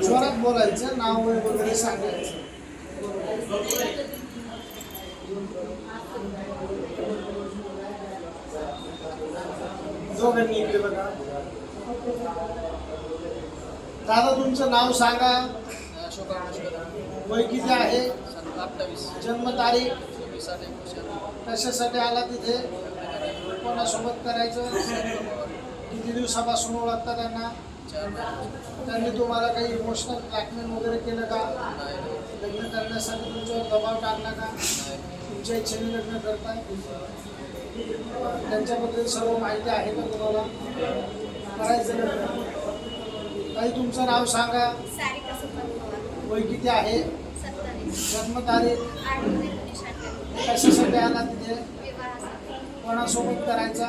जोरात बोलायचं, नाव वगैरे सांगायचं. दोघांनी इकडे बघा. दादा तुमचं नाव सांगा. वय किती आहे? 28. जन्मतारीख? 26. कशासाठी आला तिथे? कोणासोबत करायचं? किती दिवसापासून ओळखता त्यांना? 4 महिने. त्यांनी तुम्हाला काही इमोशनल ब्लॅकमेल वगैरे केलं का? लग्न करण्यासाठी तुमच्यावर दबाव टाकला का? तुमच्या इच्छेने लग्न करताय? त्यांच्याबद्दल सर्व माहिती आहे का तुम्हाला? करायचं लग्न? काही तुमचं नाव सांगा. वय किती आहे? 27. जन्मतारीख? 8/1998. कशासाठी आला तिथे? कोणासोबत करायचा?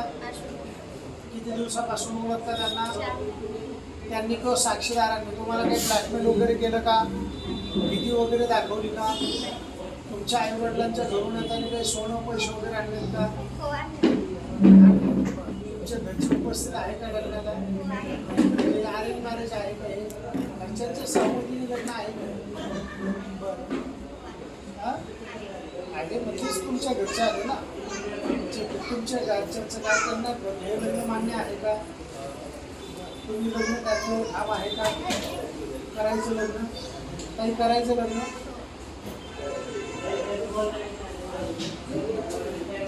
किती दिवसापासून ओळखता त्यांना? त्यांनी किंवा साक्षीदारांनी तुम्हाला काही ब्लॅकमेल वगैरे केलं का? भीती वगैरे दाखवली का? तुमच्या आईवडिलांच्या घरून येताना काही सोनं पैसे वगैरे आणले का? तुमच्या घरची उपस्थित आहे का लग्नाला? अरेंज मॅरेज आहे का? हे घरच्यांच्या सहमतीने लग्न आहे का? बरं आहे म्हणजेच तुमच्या घरच्या आले ना. तुमच्या घरच्यांचं काय करणार? हे लग्न मान्य आहे का? तुम्ही लग्न त्याच्यावर ठाम आहे का? करायचं लग्न? काही करायचं लग्न?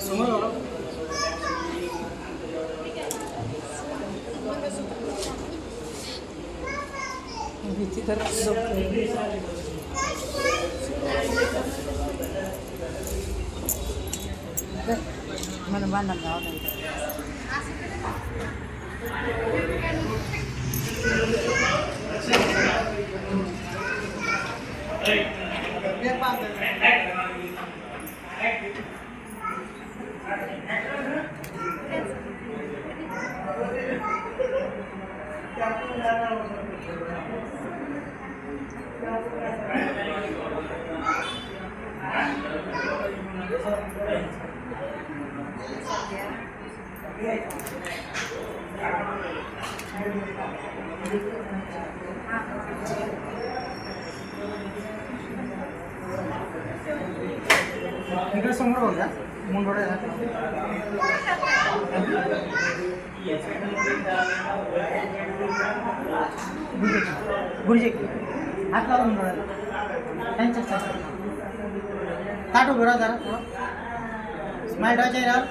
समोर भीती तर मला बांधा गाव इकडे समोर होत्या मुंडोडे गुरुजी हात लावा मुंडोळ्याला त्यांच्या ताट उभं राहा जरा स्माईल राहा